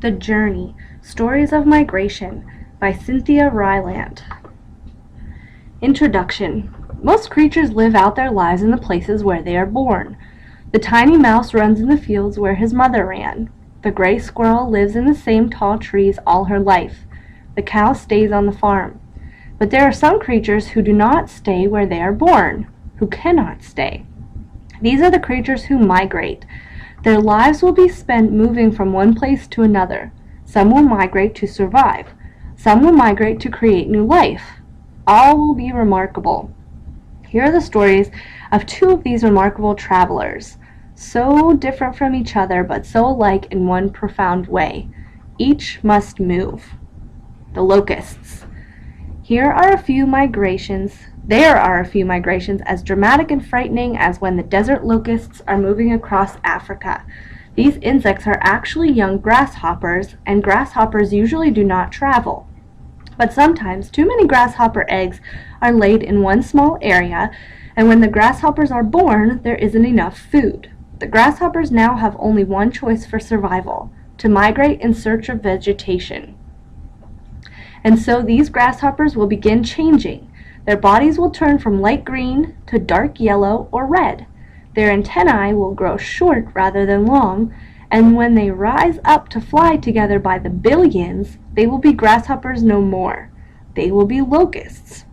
The Journey: Stories of Migration by Cynthia Rylant. Introduction. Most creatures live out their lives in the places where they are born. The tiny mouse runs in the fields where his mother ran. The gray squirrel lives in the same tall trees all her life. The cow stays on the farm. But there are some creatures who do not stay where they are born, who cannot stay. These are the creatures who migrate. Their lives will be spent moving from one place to another. Some will migrate to survive. Some will migrate to create new life. All will be remarkable. Here are the stories of two of these remarkable travelers, so different from each other but so alike in one profound way. Each must move. The locusts. There are a few migrations as dramatic and frightening as when the desert locusts are moving across Africa. These insects are actually young grasshoppers, and grasshoppers usually do not travel. But sometimes too many grasshopper eggs are laid in one small area, and when the grasshoppers are born, there isn't enough food. The grasshoppers now have only one choice for survival: to migrate in search of vegetation. And so these grasshoppers will begin changing. Their bodies will turn from light green to dark yellow or red. Their antennae will grow short rather than long, and when they rise up to fly together by the billions, they will be grasshoppers no more. They will be locusts.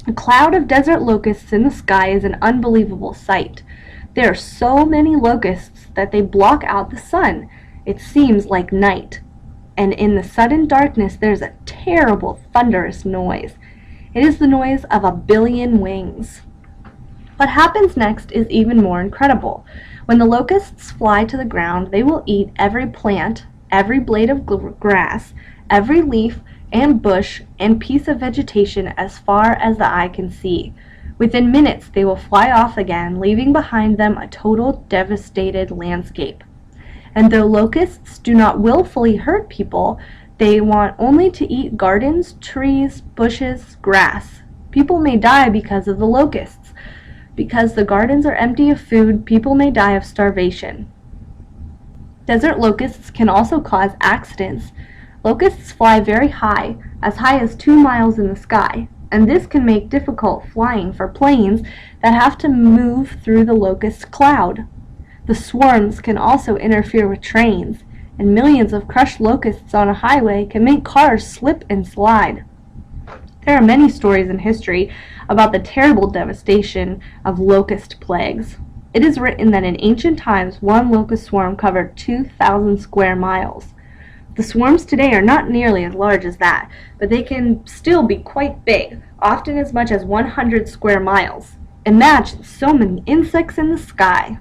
A cloud of desert locusts in the sky is an unbelievable sight. There are so many locusts that they block out the sun. It seems like night. And in the sudden darkness there's a terrible thunderous noise. It is the noise of a billion wings. What happens next is even more incredible. When the locusts fly to the ground, they will eat every plant, every blade of grass, every leaf and bush and piece of vegetation as far as the eye can see. Within minutes they will fly off again, leaving behind them a total devastated landscape. And though locusts do not willfully hurt people, they want only to eat gardens, trees, bushes, grass. People may die because of the locusts. Because the gardens are empty of food, people may die of starvation. Desert locusts can also cause accidents. Locusts fly very high as 2 miles in the sky, and this can make difficult flying for planes that have to move through the locust cloud. The swarms can also interfere with trains, and millions of crushed locusts on a highway can make cars slip and slide. There are many stories in history about the terrible devastation of locust plagues. It is written that in ancient times one locust swarm covered 2,000 square miles. The swarms today are not nearly as large as that, but they can still be quite big, often as much as 100 square miles. Imagine so many insects in the sky.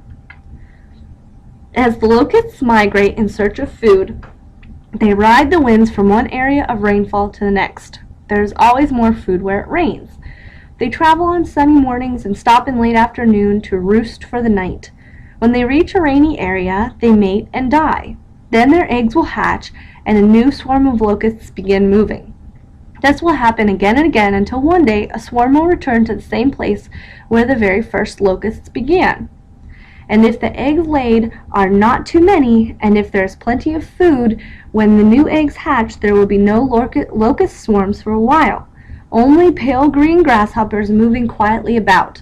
As the locusts migrate in search of food, they ride the winds from one area of rainfall to the next. There is always more food where it rains. They travel on sunny mornings and stop in late afternoon to roost for the night. When they reach a rainy area, they mate and die. Then their eggs will hatch and a new swarm of locusts begin moving. This will happen again and again until one day a swarm will return to the same place where the very first locusts began. And if the eggs laid are not too many, and if there is plenty of food, when the new eggs hatch there will be no locust swarms for a while, only pale green grasshoppers moving quietly about.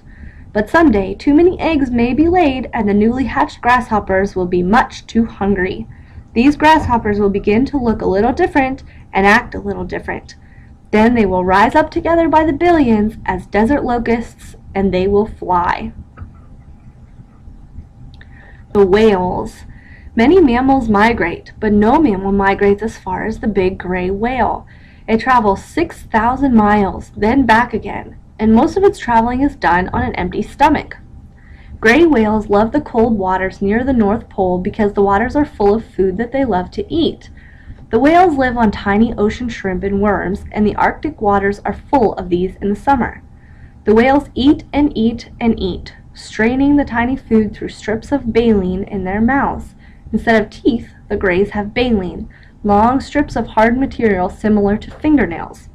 But someday too many eggs may be laid, and the newly hatched grasshoppers will be much too hungry. These grasshoppers will begin to look a little different and act a little different. Then they will rise up together by the billions as desert locusts, and they will fly. The whales. Many mammals migrate, but no mammal migrates as far as the big gray whale. It travels 6,000 miles, then back again, and most of its traveling is done on an empty stomach. Gray whales love the cold waters near the North Pole because the waters are full of food that they love to eat. The whales live on tiny ocean shrimp and worms, and the Arctic waters are full of these in the summer. The whales eat and eat and eat, straining the tiny food through strips of baleen in their mouths. Instead of teeth, the grays have baleen, long strips of hard material similar to fingernails.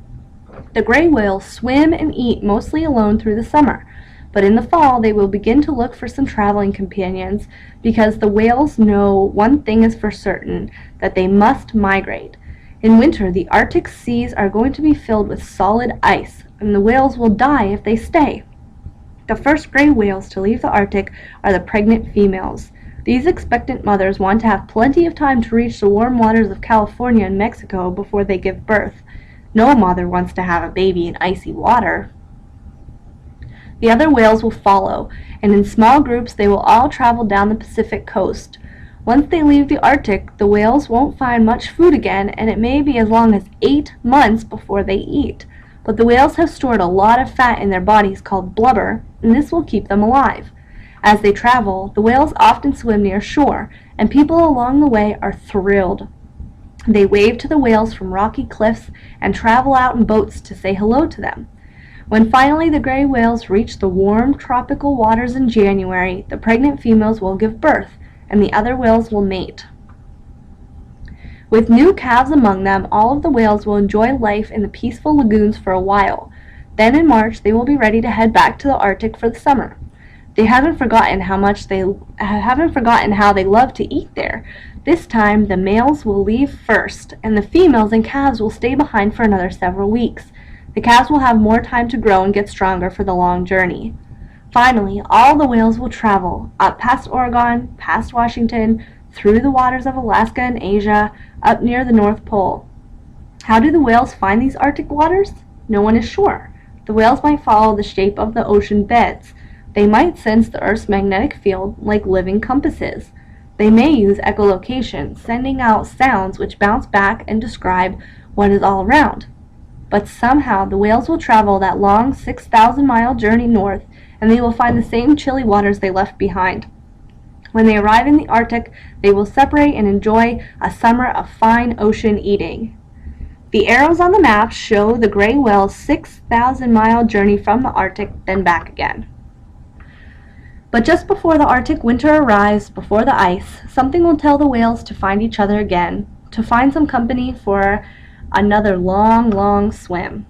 The gray whales swim and eat mostly alone through the summer. But in the fall, they will begin to look for some traveling companions because the whales know one thing is for certain, that they must migrate. In winter, the Arctic seas are going to be filled with solid ice, and the whales will die if they stay. The first gray whales to leave the Arctic are the pregnant females. These expectant mothers want to have plenty of time to reach the warm waters of California and Mexico before they give birth. No mother wants to have a baby in icy water. The other whales will follow, and in small groups they will all travel down the Pacific coast. Once they leave the Arctic, the whales won't find much food again, and it may be as long as 8 months before they eat. But the whales have stored a lot of fat in their bodies called blubber, and this will keep them alive. As they travel, the whales often swim near shore, and people along the way are thrilled. They wave to the whales from rocky cliffs and travel out in boats to say hello to them. When finally the gray whales reach the warm tropical waters in January, the pregnant females will give birth, and the other whales will mate. With new calves among them, all of the whales will enjoy life in the peaceful lagoons for a while. Then in March, they will be ready to head back to the Arctic for the summer. They haven't forgotten how they love to eat there. This time, the males will leave first, and the females and calves will stay behind for another several weeks. The calves will have more time to grow and get stronger for the long journey. Finally, all the whales will travel, up past Oregon, past Washington, through the waters of Alaska and Asia, up near the North Pole. How do the whales find these Arctic waters? No one is sure. The whales might follow the shape of the ocean beds. They might sense the Earth's magnetic field like living compasses. They may use echolocation, sending out sounds which bounce back and describe what is all around. But somehow the whales will travel that long 6,000-mile journey north, and they will find the same chilly waters they left behind. When they arrive in the Arctic, they will separate and enjoy a summer of fine ocean eating. The arrows on the map show the gray whale's 6,000-mile journey from the Arctic, then back again. But just before the Arctic winter arrives, before the ice, something will tell the whales to find each other again, to find some company for another long, long swim.